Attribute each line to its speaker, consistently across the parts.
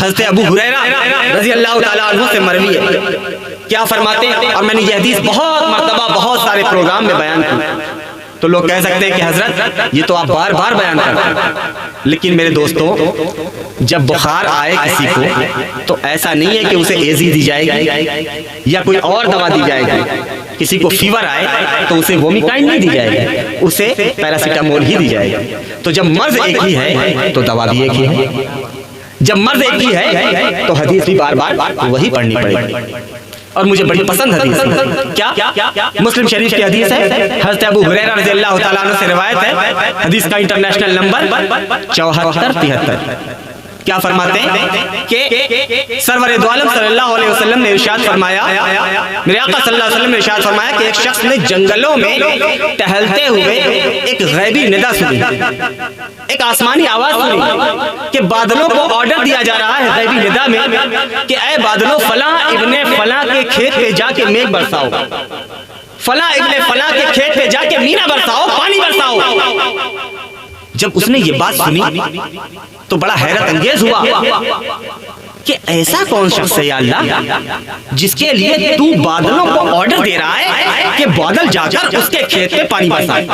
Speaker 1: हज़रत अबू हुरैरा रज़ी अल्लाह ताला अन्हु से मरवी है। क्या फरमाते हैं, और मैंने ये हदीस बहुत मर्तबा बहुत सारे प्रोग्राम में बयान की। तो लोग कह सकते हैं कि हजरत ये तो आप बार बार बयान करते हैं, लेकिन मेरे दोस्तों जब बुखार आए किसी को तो ऐसा नहीं है कि उसे एजी दी जाएगी या कोई और दवा दी जाएगी। किसी को फीवर आए तो उसे वोमिकाइन नहीं दी जाएगी, उसे पैरासीटामोल ही दी जाएगी। तो जब मर्ज एक ही है तो दवा भी एक ही है, जब मर्ज एक ही है तो हदीस भी बार बार वही पढ़नी पड़ेगी। और मुझे बड़ी पसंद हदीस क्या मुस्लिम शरीफ की हदीस है, हज़रत अबू हुरैरा रज़ियल्लाहु ताला अन्हु से रिवायत है। हदीस का इंटरनेशनल नंबर 7473। क्या फरमाते हैं कि सरवर दो आलम सल्लल्लाहु अलैहि वसल्लम ने इरशाद फरमाया, मेरे आका सल्लल्लाहु अलैहि वसल्लम ने इरशाद फरमाया कि एक शख्स ने जंगलों में टहलते हुए एक गैबी निदा सुनी, एक आसमानी आवाज सुनी कि बादलों को ऑर्डर दिया जा रहा है गैबी निदा में कि ऐ बादलों फला इब्ने फला के खेत पे जाके मेघ बरसाओ, फला इब्ने फला के खेत पे जाके मीना बरसाओ, पानी बरसाओ। जब उसने ये बात सुनी तो बड़ा हैरत अंगेज हुआ कि ऐसा कौन शख्स है या अल्लाह जिसके लिए तू बादलों को ऑर्डर दे रहा है कि बादल जाकर उसके खेत पे पानी बरसाए।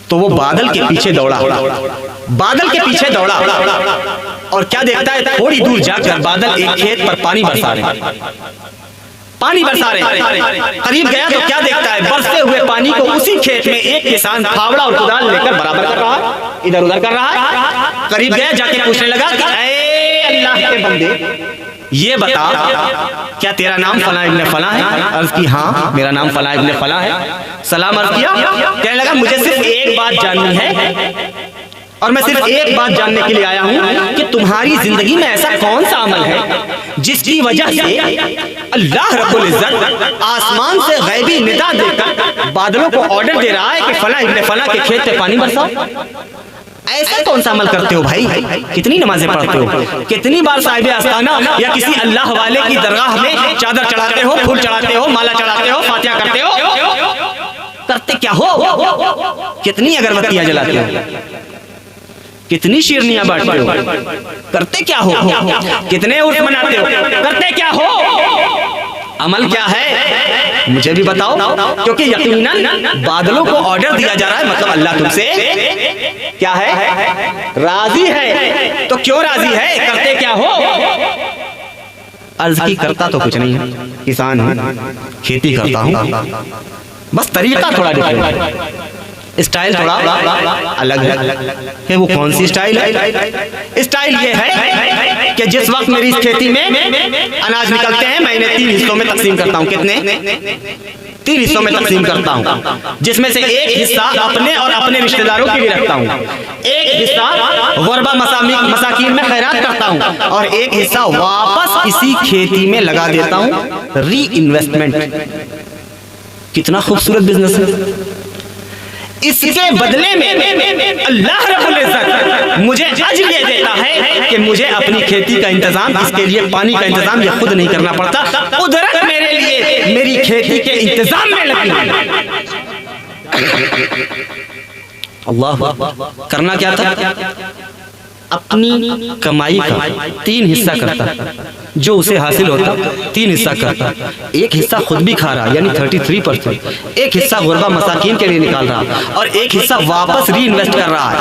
Speaker 1: तो वो बादल के पीछे दौड़ा, बादल के पीछे दौड़ा और क्या देखता है, थोड़ी दूर जाकर बादल एक खेत पर पानी बरसा रहे, पानी बरसा रहे। करीब गया तो क्या देखता है, बरसते हुए पानी को उसी खेत में एक किसान फावड़ा और कुदाल लेकर बराबर कर रहा है, इधर उधर कर रहा है। करीब गया जाके पूछने लगा कि ऐ अल्लाह के बंदे ये बता क्या तेरा नाम फला इब्ने फला है? अर्ज की हाँ मेरा नाम फला इब्ने फला है। सलाम अर्ज किया, कहने लगा मुझे सिर्फ एक बात जाननी है और मैं सिर्फ एक बात जानने के लिए आया हूँ कि तुम्हारी जिंदगी में ऐसा कौन सा अमल है जिसकी वजह से अल्लाह रब्बुल इज्जत आसमान से गैबी निदा देकर बादलों को ऑर्डर दे रहा है कि फला इब्ने फला के खेत पे पानी बरसाओ। ऐसा कौन सा अमल करते हो भाई? कितनी नमाजें पढ़ते हो? कितनी बार साहिब आस्ताना या किसी अल्लाह वाले की दरगाह में चादर चढ़ाते हो, फूल चढ़ाते हो, माला चढ़ाते हो, फातिहा करते हो? करते क्या हो? कितनी अगरबत्तियां जलाते हो? कितनी शिरनियां बांटते हो? करते क्या हो? कितने उर्स मनाते हो? करते क्या हो? अमल क्या है मुझे भी बताओ, क्योंकि यकीनन बादलों को ऑर्डर दिया जा रहा है, मतलब अल्लाह तुमसे क्या है, राजी है। तो क्यों राजी है? करते क्या हो? अर्ज की करता तो कुछ नहीं है, किसान है, खेती करता हूँ, बस तरीका थोड़ा डिफरेंट है, स्टाइल थोड़ा अलग है। वो कौन सी स्टाइल है? स्टाइल ये है कि जिस वक्त मेरी इस खेती में अनाज निकलते हैं मैं इन्हें 3 हिस्सों में तकसीम करता हूँ। कितने? 3 हिस्सों में तकसीम करता हूँ, जिसमें से एक हिस्सा अपने और अपने रिश्तेदारों के लिए रखता हूँ, एक हिस्सा गुरबा मसाकीन में खैरात करता हूँ और एक हिस्सा वापस इसी खेती में लगा देता हूँ, री इन्वेस्टमेंट। कितना खूबसूरत बिजनेस है। इसके बदले में अल्लाह रब्बुल इज्जत मुझे अजर ये देता है कि मुझे अपनी खेती का इंतजाम, इसके लिए पानी का इंतजाम ये खुद नहीं करना पड़ता, कुदरत मेरे लिए मेरी खेती के इंतजाम में लगी है। अल्लाह, करना क्या था? अपनी कमाई का 3 हिस्सा करता, जो उसे हासिल होता 3 हिस्सा करता, एक हिस्सा खुद भी खा रहा यानी 33%, एक हिस्सा गुरबा मसाकीन के लिए निकाल रहा और एक हिस्सा वापस री इन्वेस्ट कर रहा है।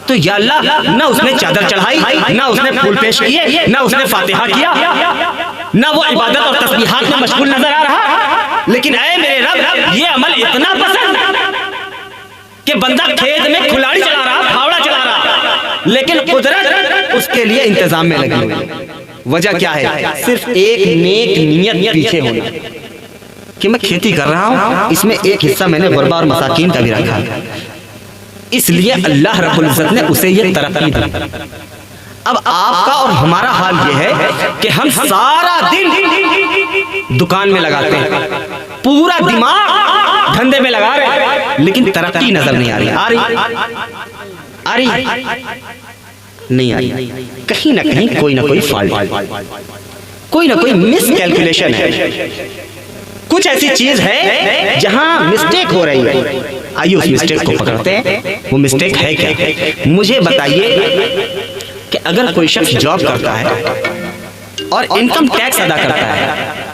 Speaker 1: तो या अल्लाह, ना उसने चादर चढ़ाई, ना उसने फूल पेश किए, ना उसने फातिहा किया, ना वो इबादत और तस्बीहात में मशगूल नजर आ रहा, लेकिन ऐ मेरे रब ये अमल इतना पसंद कि बंदा खेत में खुलाड़ी चला रहा, फावड़ा चला रहा, लेकिन कुदरत उसके लिए इंतजाम में लगी हुई। वजह क्या है? सिर्फ एक नेक नियत पीछे होना कि मैं खेती कर रहा हूँ, इसमें एक हिस्सा मैंने गुरबा और मसाकीन का भी रखा है, इसलिए अल्लाह रब्बुल इज्जत ने उसे ये तरक्की दी। अब आपका और हमारा हाल ये है कि हम सारा दिन दुकान में लगाते हैं, पूरा दिमाग धंधे में लगा रहे हैं, लेकिन तरक्की नजर नहीं आ रही। आ रही नहीं आ रही। कहीं ना कहीं कोई ना कोई फॉल्ट, कोई ना कोई मिस कैलकुलेशन है, कुछ ऐसी चीज है जहां मिस्टेक हो रही है। आइए उस मिस्टेक को पकड़ते हैं। वो मिस्टेक है क्या? मुझे बताइए कि अगर कोई शख्स जॉब करता है और इनकम टैक्स अदा करता है,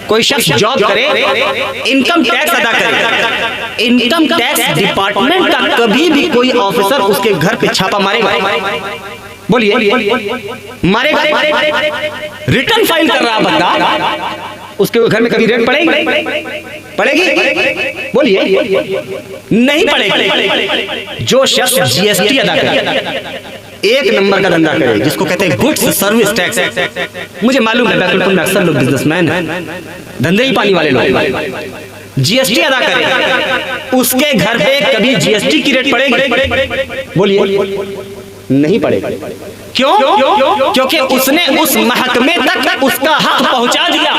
Speaker 1: कोई शख्स जॉब करे, इनकम टैक्स अदा करे, इनकम टैक्स डिपार्टमेंट का कभी भी कोई ऑफिसर उसके घर पे छापा मारेगा? बोलिए, मारेगा? रिटर्न फाइल कर रहा बंदा, उसके घर में कभी रेड पड़ेगी? पड़ेगी? बोलिए, नहीं पड़ेगी। जो शख्स जीएसटी अदा करे, एक नंबर का धंधा करे, जिसको कहते हैं गुड्स सर्विस टैक्स, मुझे मालूम है बैतुलपुर में अक्सर लोग बिजनेसमैन हैं, धंधे ही पानी वाले लोग, जीएसटी अदा करे, उसके घर पे कभी जीएसटी की रेट पड़ेगी? बोलिए, नहीं पड़ेगी। क्यों? क्योंकि उसने उस महकमे तक उसका हक पहुंचा दिया,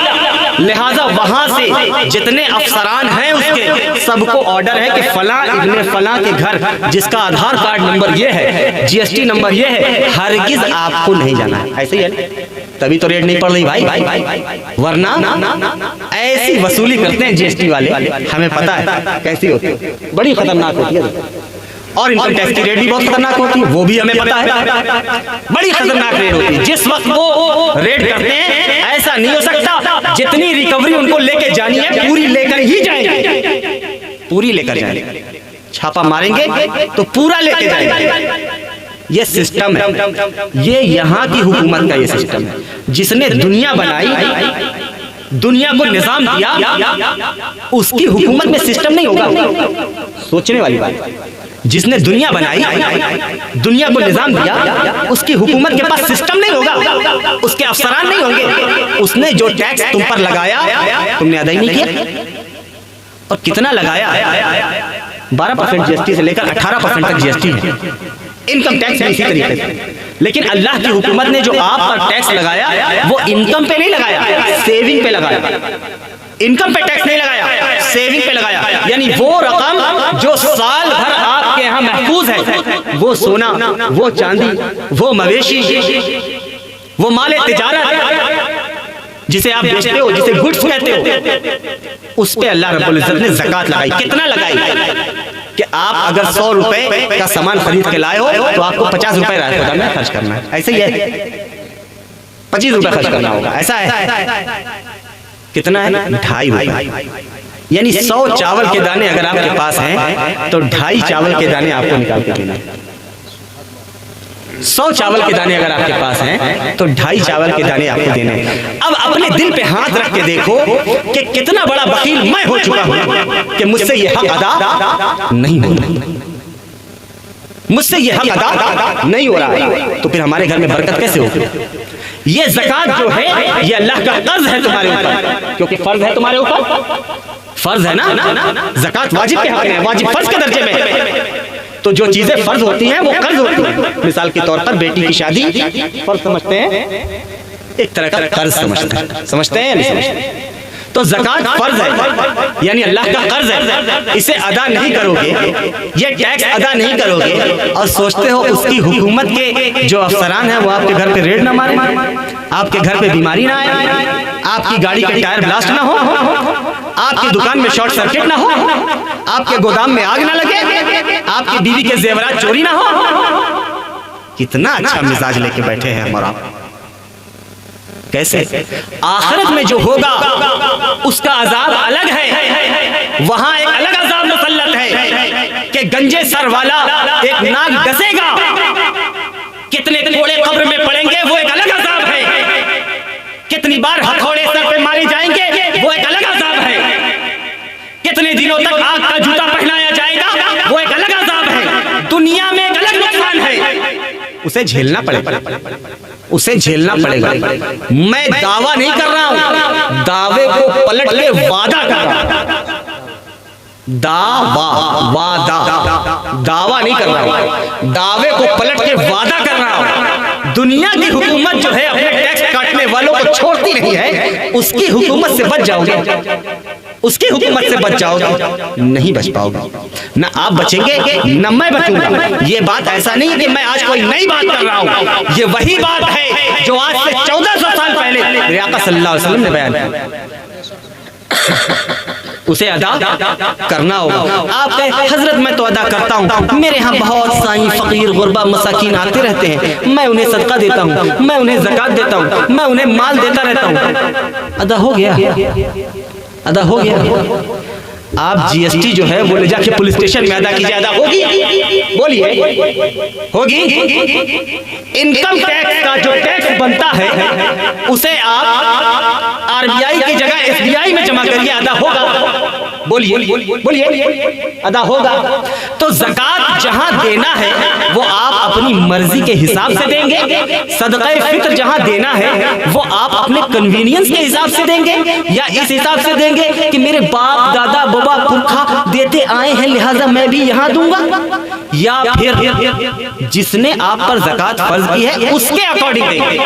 Speaker 1: लिहाजा वहां से जितने अफसरान हैं उसके सबको ऑर्डर है कि फला इब्ने फला के घर जिसका आधार कार्ड नंबर ये है, जीएसटी नंबर ये है, हरगिज आपको नहीं जाना है। ऐसे ही है, तभी तो रेट नहीं पड़ रही भाई, वरना ऐसी वसूली करते हैं जीएसटी वाले, हमें पता है कैसी होती है, बड़ी खतरनाक होती है। और इनकम टैक्स की रेट भी बहुत खतरनाक होती है, वो भी हमें पता है, बड़ी खतरनाक रेट होती है। जिस वक्त वो रेट करते हैं, ऐसा नहीं हो सकता, जितनी रिकवरी उनको लेके जानी है पूरी लेकर ही जाएंगे, पूरी लेकर जाएंगे। छापा मारेंगे तो पूरा लेके जाएंगे। ये सिस्टम है, ये यहाँ की हुकूमत का ये सिस्टम है, जिसने दुनिया बनाई, दुनिया को निजाम दिया, उसकी हुकूमत में सिस्टम नहीं होगा। सोचने वाली बात, जिसने दुनिया बनाई, दुनिया को निजाम दिया, उसकी हुकूमत के पास सिस्टम नहीं होगा, उसके अफसरान नहीं होंगे। उसने जो टैक्स तुम पर लगाया तुमने अदा ही नहीं किया, और कितना लगाया? 12% जीएसटी से लेकर 18% तक जीएसटी है, इनकम टैक्स भी इसी तरीके से। लेकिन अल्लाह की हुकूमत ने जो आप पर टैक्स लगाया वो इनकम पे नहीं लगाया, सेविंग पे लगाया। इनकम पे टैक्स नहीं लगाया, सेविंग पे लगाया। यानी वो रकम जो साल भर आपके यहाँ महफूज है, वो सोना, वो चांदी, वो मवेशी, वो माले तिजारत जिसे आप बेचते हो, जिसे गुड्स कहते हो, उस पे अल्लाह रब्बुल इज्जत ने ज़कात लगाई। कितना लगाई? कि आप अगर 100 रुपए का सामान खरीद के लाए हो तो आपको 50 रुपए रात में खर्च करना है। ऐसे ही है, 25 रुपए खर्च करना होगा। ऐसा है, कितना है? 2.5 रुपए। यानी 100 चावल के दाने अगर आपके पास हैं तो 2.5 चावल के दाने आपको निकाल के देना है। 100 चावल के दाने अगर आपके पास हैं तो 2.5 चावल के दाने आपको देने हैं। अब अपने दिल पे हाथ रख के देखो कि कितना बड़ा बखील मैं हो चुका हूं कि मुझसे ये हक अदा नहीं हो रहा, मुझसे ये हक अदा नहीं हो रहा, तो फिर हमारे घर में बरकत कैसे होगी? ये ज़कात जो है ये अल्लाह का कर्ज है तुम्हारे ऊपर, क्योंकि फर्ज है तुम्हारे ऊपर, फर्ज है ना, ज़कात वाजिब के हक में है, वाजिब फर्ज के दर्जे में। तो जो चीजें फर्ज होती हैं वो कर्ज होती हैं। मिसाल के तौर पर बेटी की शादी फर्ज समझते हैं, एक तरह का कर्ज समझते हैं या नहीं समझते? तो ज़कात फर्ज है, यानी अल्लाह का कर्ज है, इसे अदा नहीं करोगे, ये टैक्स अदा नहीं करोगे और सोचते हो उसकी हुकूमत के जो अफसरान हैं वो आपके घर पे रेड ना मारे, आपके घर पे बीमारी ना आए, आपकी गाड़ी के टायर ब्लास्ट ना हो, आपकी दुकान में शॉर्ट सर्किट ना हो, आपके गोदाम में आग ना लगे, आपकी बीवी के जेवरात चोरी ना हो। कितना अच्छा मिजाज लेके बैठे हैं हमारा। कैसे? आखिरत में जो होगा उसका अजाब अलग है, वहां एक अलग अजाब मुसल्लत है कि गंजे सर वाला एक नाग डसेगा, कितने कोड़े कब्र में पड़ेंगे वो एक अलग अजाब है, कितनी बार हथौड़े सर पे मारे जाएंगे वो एक अलग अजाब है, कितने दिनों तक आग का जूता पहनाया जाएगा वो एक अलग अजाब है। दुनिया में एक अलग नुकसान है, उसे झेलना पड़ेगा, उसे झेलना पड़ेगा। मैं दावा नहीं कर रहा हूं, दावे को पलट के वादा कर रहा हूं, दावा नहीं कर रहा हूं, दावे को पलट के वादा कर रहा हूं। दुनिया की हुकूमत जो है अपने टैक्स काटने वालों को छोड़ती नहीं है, उसकी हुकूमत से बच जाओगे, उसकी हुकूमत से बच जाओगे, नहीं बच पाओगे, ना आप बचेंगे ना मैं बचूंगा। ये बात ऐसा नहीं कि मैं आज कोई नई बात कर रहा हूं, ये वही बात है जो आज से 1400 साल पहले आका सल्लल्लाहु अलैहि वसल्लम ने बयान किया। उसे अदा करना होगा। आप कहे हजरत मैं तो अदा करता हूँ, मेरे यहाँ बहुत साईं फकीर गुरबा मसाकीन आते रहते हैं, मैं उन्हें सदका देता हूँ, मैं उन्हें ज़कात देता हूँ, मैं उन्हें माल देता रहता हूँ। अदा हो गया, अदा हो गया। आप जीएसटी जो है वो ले जाके पुलिस स्टेशन में अदा कीजिए, अदा होगी? बोलिए, होगी? इनकम टैक्स का जो टैक्स बनता है उसे आप आरबीआई की जगह एसबीआई में जमा करिए, अदा होगा? बोलिए, बोलिए, अदा होगा। तो ज़कात जहां देना है वो आप अपनी मर्जी के हिसाब से देंगे, सदक़े फित्र जहां देना है वो आप अपने कन्वीनियंस के हिसाब से देंगे, या इस हिसाब से देंगे कि मेरे बाप दादा बाबा पुरखा देते आए हैं लिहाजा मैं भी यहां दूंगा, या फिर जिसने आप पर ज़कात फर्ज की है उसके अकॉर्डिंग देंगे?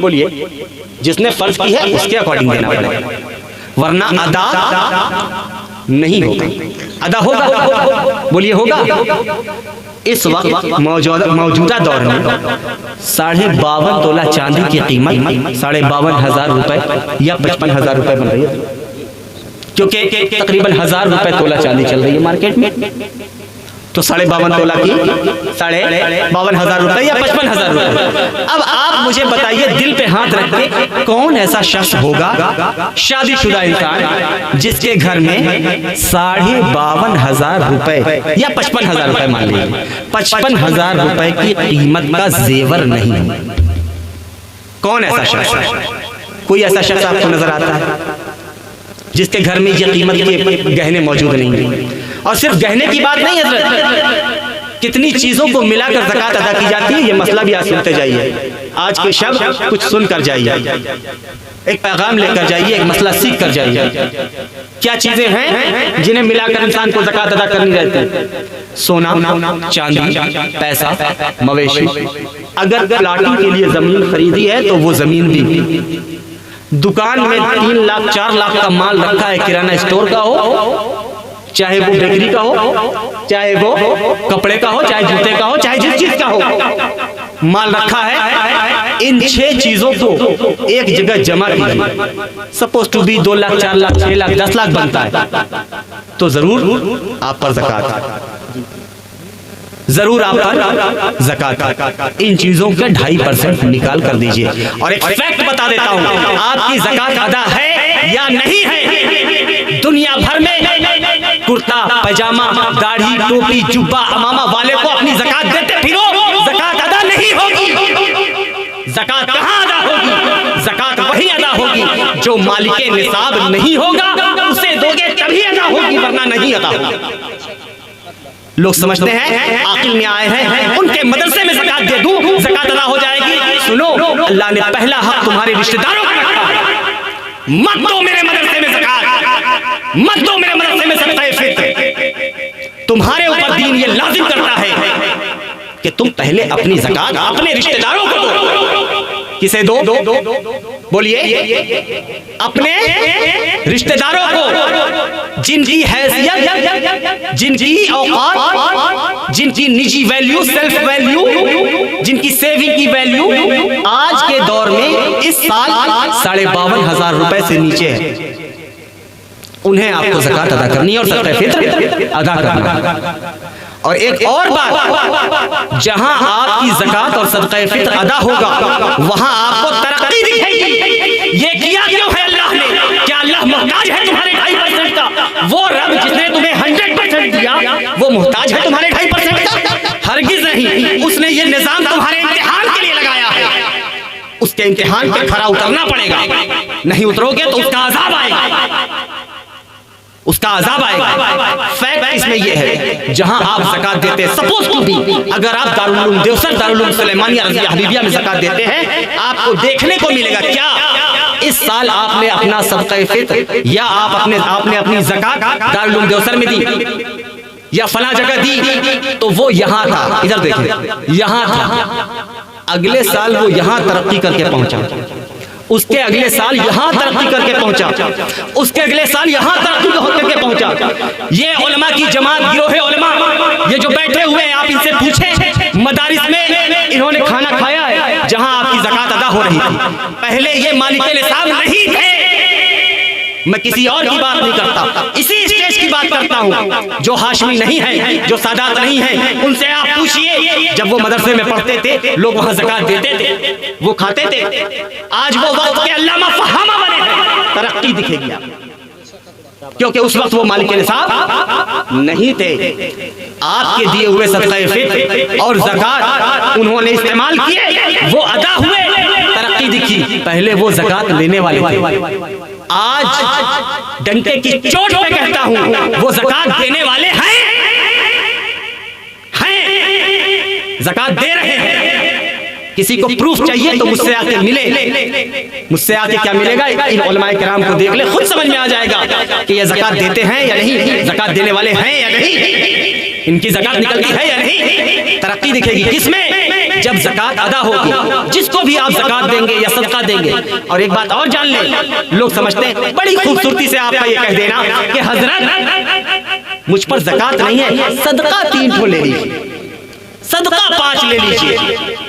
Speaker 1: बोलिए, जिसने फर्ज की है उसके अकॉर्डिंग देना पड़ेगा, वरना अदा नहीं होगा। अदा होगा? बोलिए, होगा? इस वक्त मौजूदा दौर में 52.5 तोला चांदी की कीमत 52,500 रुपए या 55,000 रुपए बन रही है, क्योंकि तकरीबन 1000 रुपए तोला चांदी चल रही है मार्केट में। तो 52.5 तोला की 52,500 रुपए या 55,000 रुपए। अब आप मुझे बताइए, दिल पे हाथ रख के, कौन ऐसा शख्स होगा शादीशुदा इंसान जिसके घर में 52,500 रुपए या 55,000 रुपए, मान लीजिए 55,000 रुपए की कीमत का जेवर नहीं है? कौन ऐसा शख्स? कोई ऐसा शख्स आपको नजर आता है जिसके घर में ये कीमत के गहने मौजूद नहीं है? और सिर्फ गहने की बात नहीं है, कितनी चीजों को मिलाकर ज़कात अदा की जाती है, ये मसला भी आज सुनते जाइए। आज के शब्द कुछ सुनकर जाइए, एक पैगाम लेकर जाइए, एक मसला सीख कर जाइए। क्या चीजें हैं जिन्हें मिलाकर इंसान को ज़कात अदा करनी रहती है? सोना, चांदी, पैसा, मवेशी। अगर प्लाटिंग के लिए जमीन खरीदी है तो वो जमीन भी, दुकान में 3 लाख 4 लाख का माल रखा है, किराना स्टोर का हो, चाहे वो बेकरी का हो, चाहे वो कपड़े का हो, चाहे जूते का हो, चाहे जिस चीज का हो, माल रखा है। इन 6 चीजों को एक जगह जमा कीजिए, suppose to be 2 lakh 4 lakh 6 lakh 10 lakh बनता है, तो जरूर आप पर ज़कात, जरूर आप पर ज़कात। इन चीजों के 2.5% निकाल कर दीजिए। और एक फैक्ट बता देता हूं, आपकी ज़कात अदा है या नहीं है, दुनिया भर में कुर्ता पैजामा दाढ़ी टोपी जुब्बा अमामा वाले को अपनी ज़कात देते फिरो, ज़कात अदा नहीं होगी। ज़कात कहां अदा होगी? ज़कात वही अदा होगी जो मालिके निसाब नहीं होगा, उसे दोगे तभी अदा होगी, वरना नहीं अदा होगी। लोग समझते हैं आकिल में आए हैं, उनके मदरसे में ज़कात दे दूं ज़कात अदा हो जाएगी। सुनो, अल्लाह ने पहला हक तुम्हारे रिश्तेदारों को रखा है। मत दो मेरे मदरसे में ज़कात, मत दो मेरे मदरसे में सदक़े फित्र। तुम्हारे ऊपर दीन ये लाजिम करता है कि तुम पहले अपनी ज़कात अपने रिश्तेदारों को दो। किसे दो? बोलिए, अपने रिश्तेदारों को, जिनकी हैसियत, जिनकी औकात, जिनकी निजी वैल्यू, सेल्फ वैल्यू, जिनकी सेविंग की वैल्यू आज के दौर में इस साल 52,500 रुपए से नीचे है, उन्हें आपको ज़कात अदा करनी है और सदक़े फित्र अदा करना है। और एक और बात, जहां आपकी ज़कात और सदक़े फित्र अदा होगा वहां आपको तरक्की दिखेगी। ये किया क्यों है अल्लाह ने? क्या अल्लाह मोहताज है तुम्हारे 2.5% का? वो रब जिसने तुम्हें 100% दिया वो मोहताज है तुम्हारे 2.5% का? हरगिज़ नहीं। उसने ये निज़ाम तुम्हारे इम्तिहान के लिए लगाया है, उसके इम्तिहान पे खरा उतरना पड़ेगा, नहीं उतरोगे तो उसका अज़ाब आएगा, उसका अज़ाब आएगा। फैक्ट इसमें यह है, जहां आप ज़कात देते हैं, सपोज टू बी अगर आप दारुल उलूम देवसर, दारुल उलूम सुलेमानिया रज़िया हबीबिया में ज़कात देते हैं, आपको देखने को मिलेगा क्या इस साल आपने अपना सदक़े फित्र या आपने अपनी ज़कात दारुल उलूम देवसर में दी या फला जगह दी, तो वो यहां था, इधर देखिए, यहां था, अगले साल वो यहां तरक्की करके पहुंचा, उसके अगले साल यहां तरक्की करके पहुंचा, उसके अगले साल यहां तरक्की करके पहुंचा। ये उलमा की जमात, गिरोहे उलमा, ये जो बैठे हुए हैं, आप इनसे पूछें मदारिस में इन्होंने खाना खाया है जहां आपकी ज़कात अदा हो रही थी? पहले ये मालिके निसाब नहीं थे, मैं किसी और की बात नहीं करता, इसी स्टेज की बात करता हूँ। जो हाशमी नहीं है, जो सादात नहीं है, उनसे आप पूछिए जब वो मदरसे में पढ़ते थे लोग वहां ज़कात देते थे, वो खाते थे। आज वो वक्त के अल्लामा फहामा बने हैं, तरक्की दिखेगी आपको, क्योंकि उस वक्त वो मालिक निसाब नहीं थे। आपके दिए हुए सदक़े फित्र और ज़कात उन्होंने इस्तेमाल किए, वो अदा हुए, तरक्की दिखी। पहले वो ज़कात लेने वाले थे, आज डंके की चोट पे कहता हूं वो ज़कात देने वाले हैं, ज़कात दे रहे हैं। किसी को प्रूफ चाहिए तो मुझसे आके मिले, मुझसे आके क्या मिलेगा, इन उलमाए किराम को देख ले, खुद समझ में आ जाएगा कि ये ज़कात देते हैं या नहीं, ज़कात देने वाले हैं या नहीं, इनकी ज़कात निकलती है या नहीं। तरक्की दिखेगी किसमें, जब ज़कात अदा होगी। जिसको भी आप ज़कात देंगे या सदका देंगे। और एक बात और जान लें, लोग समझते हैं बड़ी खूबसूरती से आपका ये कह देना कि हजरत मुझ पर ज़कात नहीं है, सदका 3 ठो ले लीजिए, सदका 5 ले लीजिए।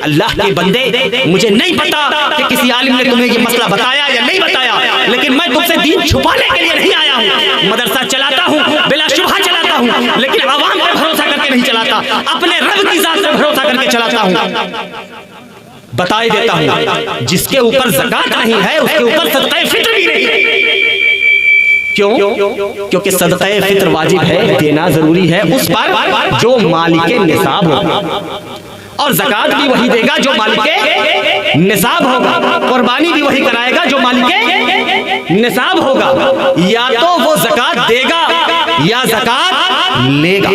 Speaker 1: अल्लाह के बंदे, मुझे नहीं पता कि किसी आलिम ने तुम्हें ये मसला बताया या नहीं बताया, लेकिन मैं तुमसे दीन छुपाने के लिए नहीं आया हूँ। मदरसा चलाता हूँ, बिलाशुबहा चलाता हूँ, लेकिन आवाम पर भरोसा करके नहीं चलाता, अपने रब की जात पर भरोसा करके चलाता हूँ। बता ही देता हूँ, जिसके ऊपर ज़कात नहीं है उसके ऊपर सदक़े फित्र भी नहीं है। क्यों? क्योंकि सदक़े फित्र वाजिब है, देना जरूरी है उस पर जो मालिके निसाब होगा, और ज़कात भी वही देगा जो मालिके निसाब होगा, कुर्बानी भी वही कराएगा जो मालिके निसाब होगा। या तो वो ज़कात देगा या ज़कात लेगा,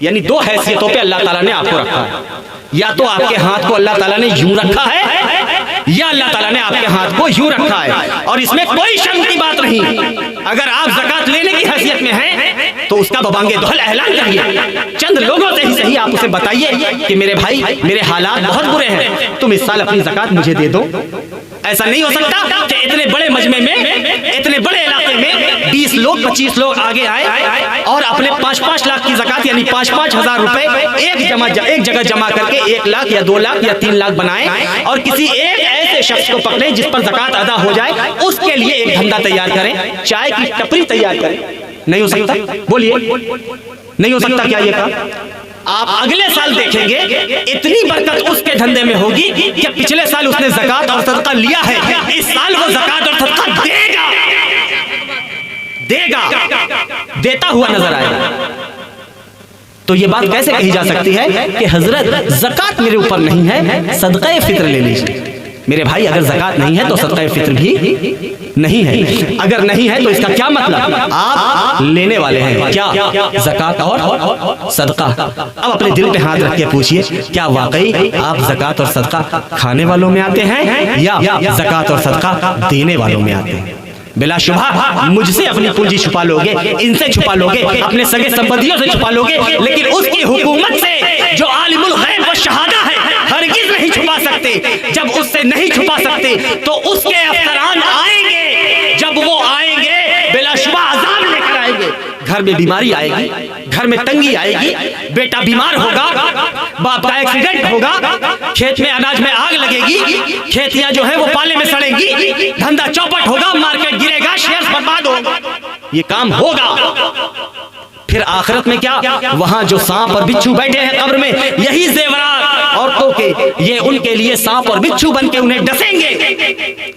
Speaker 1: यानी 2 हैसियतों पे अल्लाह ताला ने आपको रखा है। या तो आपके हाथ को अल्लाह ताला ने यूं रखा है, या अल्लाह ताला ने आपके हाथ को यूं रखा है, और इसमें कोई शक की बात नहीं। अगर आप ज़कात लेने की हैसियत में हैं तो उसका बबांगे दोहल ऐलान करिए, चंद लोगों से ही सही आप उसे बताइए कि मेरे भाई, मेरे हालात बहुत बुरे हैं, तुम इस साल अपनी ज़कात मुझे दे दो। ऐसा नहीं हो सकता कि इतने बड़े मजमे में, इतने बड़े इलाके में 20 लोग 25 लोग आगे आए और अपने 5-5 लाख की ज़कात यानी 5-5 हज़ार रुपए एक जगह जमा करके 1 लाख या 2 लाख या 3 लाख बनाएं, और किसी एक ऐसे शख्स को पकड़े जिस पर ज़कात अदा हो जाए, उसके लिए एक धंधा तैयार करें, चाय की टपरी तैयार करें। नहीं हो सकता? बोलिए, नहीं हो सकता क्या ये काम? आप अगले साल देखेंगे इतनी बरकत उसके धंधे में होगी कि पिछले साल उसने ज़कात और सदका लिया है, इस साल वो ज़कात और सदका देगा, देता हुआ नजर आएगा। तो ये बात कैसे कही जा सकती है कि हजरत ज़कात मेरे ऊपर नहीं है, सदक़े फित्र ले लीजिए। मेरे भाई, अगर ज़कात नहीं है तो सदक़े फित्र भी नहीं है। अगर नहीं है तो इसका क्या मतलब, आप लेने वाले हैं क्या, ज़कात और सदका। अब अपने दिल पे हाथ रख के पूछिए, क्या वाकई आप ज़कात और सदका खाने वालों में आते हैं या ज़कात और सदका देने वालों में आते हैं? बिलाशुबहा मुझसे अपनी पूंजी छुपा लोगे, इनसे छुपा लोगे, अपने सगे संबंधियों से छुपा लोगे, लेकिन उसकी हुकूमत से जो आलिमुल गैब व शहादा है हरगिज़ नहीं छुपा सकते। जब उससे नहीं छुपा सकते तो उसके अफसरान आएंगे, जब वो आएंगे बिलाशुबहा अज़ाब लेकर आएंगे। घर में बीमारी आएगी, घर में तंगी आएगी, बेटा बीमार होगा, बाप का एक्सीडेंट होगा, खेत में अनाज में आग लगेगी, खेतियां जो है वो पाले में सड़ेंगी, धंधा चौपट होगा, मार्केट गिरेगा, शेयर बर्बाद होगा। ये काम होगा। फिर आखिरत में क्या, वहां जो सांप और बिच्छू बैठे हैं कब्र में, यही जेवरात औरतों के, ये उनके लिए सांप और बिच्छू बन के उन्हें डसेंगे।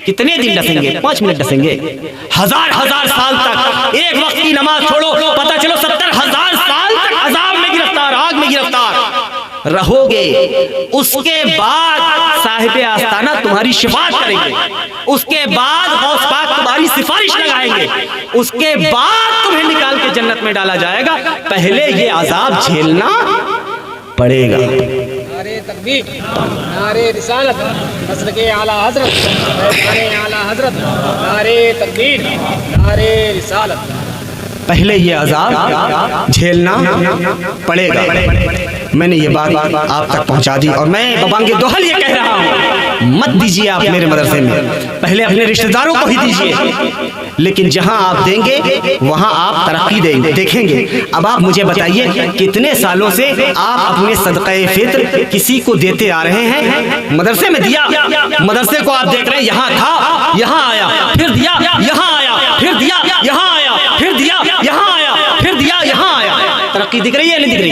Speaker 1: कितने दिन डसेंगे? 5 मिनट डसेंगे, 1000 साल तक। एक वक्त की नमाज छोड़ो, पता चलो 70,000 साल तक अजाब में गिरफ्तार, आग में गिरफ्तार रहोगे। उसके बाद साहिब आस्ताना तुम्हारी शिफात करेंगे, उसके बाद गौस पाक तुम्हारी सिफारिश लगाएंगे, उसके बाद तुम्हें निकाल के जन्नत में डाला जाएगा। पहले ये अजाब झेलना पड़ेगा।
Speaker 2: नारे तकबीर, नारे रिसालत, मसलके आला हजरत, आला हजरत, नारे तकबीर, नारे रिसालत।
Speaker 1: पहले ये अजाब झेलना पड़ेगा। मैंने ये बात आप तक पहुंचा दी, और मैं बबांगे दोहल ये कह रहा हूं, मत दीजिए आप मेरे मदरसे में, पहले अपने रिश्तेदारों को ही दीजिए। लेकिन जहां आप देंगे वहां आप तरक्की देंगे, देखेंगे। अब आप मुझे बताइए, कितने सालों से आप अपने सदक़े फित्र किसी को देते आ रहे हैं? मदरसे में दिया, मदरसे को आप देख रहे हैं, यहाँ था, यहाँ आया, फिर दिया, यहाँ आया, फिर यहाँ आया, फिर दिया, यहाँ आया, फिर दिया, यहाँ आया। तरक्की दिख रही है नहीं दिख रही?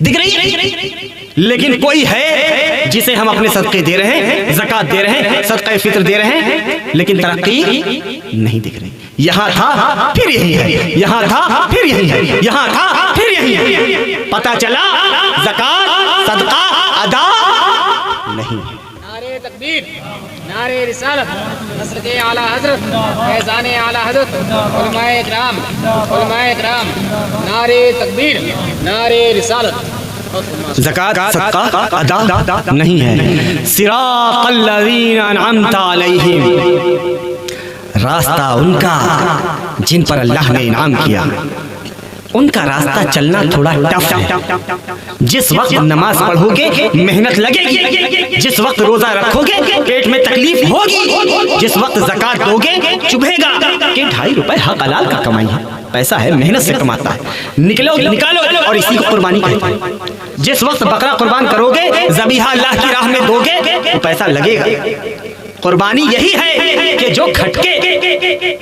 Speaker 1: दिख रही है। लेकिन कोई है जिसे हम अपने सदके दे रहे हैं, ज़कात दे रहे हैं, सदका फित्र दे रहे हैं, लेकिन तरक्की नहीं दिख रही। यहाँ था फिर यही है, यहाँ था फिर यही है, यहाँ था फिर यही है। पता चला ज़कात सदका अदा नहीं है।
Speaker 2: नारे तकबीर, नारे रिसालत, नस्र के आला हजरत, फैज़ाने आला हजरत, उलमाए इकराम, नारे तकबीर, नारे रिसालत।
Speaker 1: ज़कात सदका अदा नहीं है। सिरातल लज़ीना अनअमता अलैहिम, रास्ता उनका जिन पर अल्लाह ने इनाम किया, उनका रास्ता चलना थोड़ा टफ है। जिस वक्त नमाज पढ़ोगे मेहनत लगेगी, जिस वक्त रोजा रखोगे पेट में तकलीफ होगी, जिस वक्त ज़कात दोगे चुभेगा कि 2.5 रुपए हक हलाल का कमाई है, पैसा है, मेहनत से कमाता है, निकालो और इसी को कुर्बानी कहते हैं। जिस वक्त बकरा कुर्बान करोगे, ज़बीहा अल्लाह की राह में दोगे तो पैसा लगेगा। कुर्बानी यही है कि जो खटके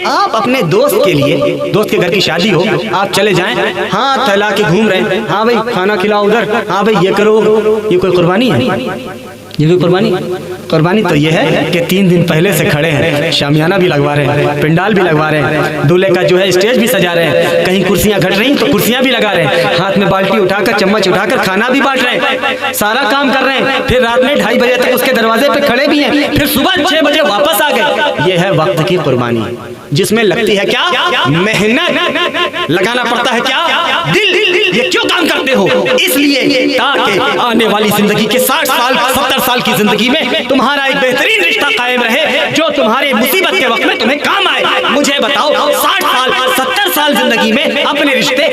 Speaker 1: आप अपने दोस्त के लिए, दोस्त के घर की शादी हो, आप चले जाएं, हाँ थैला के घूम रहे हैं, हाँ भाई खाना खिलाओ उधर, हाँ भाई ये करो, ये कोई कुर्बानी है? ये कोई कुर्बानी? कुर्बानी तो ये है कि 3 दिन पहले से खड़े हैं, शामियाना भी लगवा रहे हैं, पिंडाल भी लगवा रहे हैं, दूल्हे का जो है स्टेज भी सजा रहे हैं, कहीं कुर्सियां घट रही तो कुर्सियां भी लगा रहे हैं, हाथ में बाल्टी उठाकर चम्मच उठाकर खाना भी बांट रहे हैं, सारा काम कर रहे हैं। फिर रात में 2:30 बजे तक उसके दरवाजे पे खड़े भी हैं, फिर सुबह 6 बजे वापस आ गए। ये है वक्त की कुर्बानी, जिसमें लगती है क्या? मेहनत, लगाना पड़ता है क्या? दिल। ये क्यों काम करते हो? इसलिए ताकि आने वाली जिंदगी के 60 साल 70 साल की जिंदगी में तुम्हारा एक बेहतरीन रिश्ता कायम रहे, जो तुम्हारे मुसीबत के वक्त में तुम्हें काम आए। मुझे बताओ, 60 साल 70 साल जिंदगी में अपने रिश्ते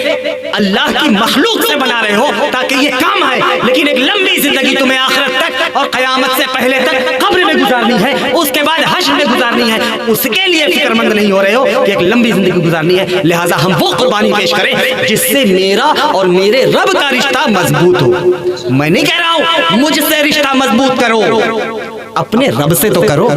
Speaker 1: अल्लाह की मखलूक से बना रहे हो ताकि ये काम आए, लेकिन एक लंबी जिंदगी तुम्हें आखिरत तक और कयामत से पहले तक कब्र में गुजारनी है, उसके बाद हश्र में गुजारनी है, उसके लिए फिक्रमंद नहीं हो रहे हो कि एक लंबी जिंदगी गुजारनी है। लिहाजा हम वो कुर्बानी पेश करें जिससे मेरा और मेरे रब का रिश्ता मजबूत हो। मैं नहीं कह रहा हूं मुझसे रिश्ता मजबूत करो, अपने रब से तो करो।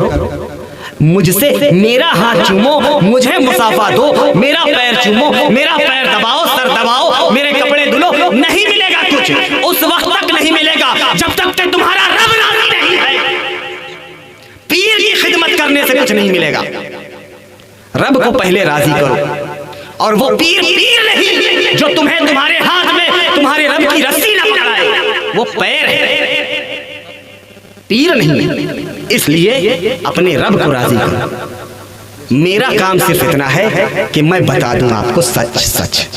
Speaker 1: मुझसे मेरा हाथ चूमो, मुझे मुसाफा दो, मेरा पैर चूमो, मेरा पैर दबाओ, सर दबाओ, मेरे कपड़े धुलो, नहीं मिलेगा कुछ। उस वक्त तक नहीं मिलेगा जब तक कि तुम्हारा रब राजी नहीं है। पीर की खिदमत करने से कुछ नहीं मिलेगा। रब को पहले राजी करो, और वो पीर नहीं जो तुम्हें तुम्हारे हाथ में तुम्हारे रब की रस्सी न पकड़ाए, वो पैर है, पीर नहीं। इसलिए अपने रब को राजी करो। मेरा काम सिर्फ इतना है कि मैं बता दूं आपको सच सच।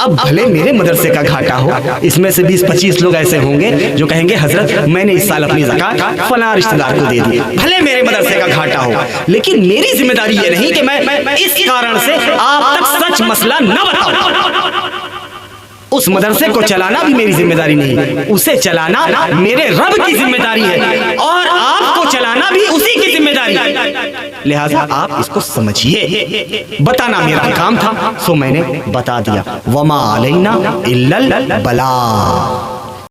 Speaker 1: अब भले मेरे मदरसे का घाटा हो, इसमें से 20-25 लोग ऐसे होंगे जो कहेंगे हजरत मैंने इस साल अपनी ज़कात फलां रिश्तेदार को दे दी। भले मेरे मदरसे का घाटा हो, लेकिन मेरी जिम्मेदारी ये नहीं कि मैं इस कारण से आप तक सच मसला न बताऊं। उस मदरसे को चलाना भी मेरी जिम्मेदारी नहीं, उसे चलाना मेरे रब की जिम्मेदारी है, और आपको चलाना भी उसी की जिम्मेदारी है। लिहाजा आप इसको समझिए। बताना मेरा काम था, सो मैंने बता दिया। वमा अलैना इल्लल बलाग।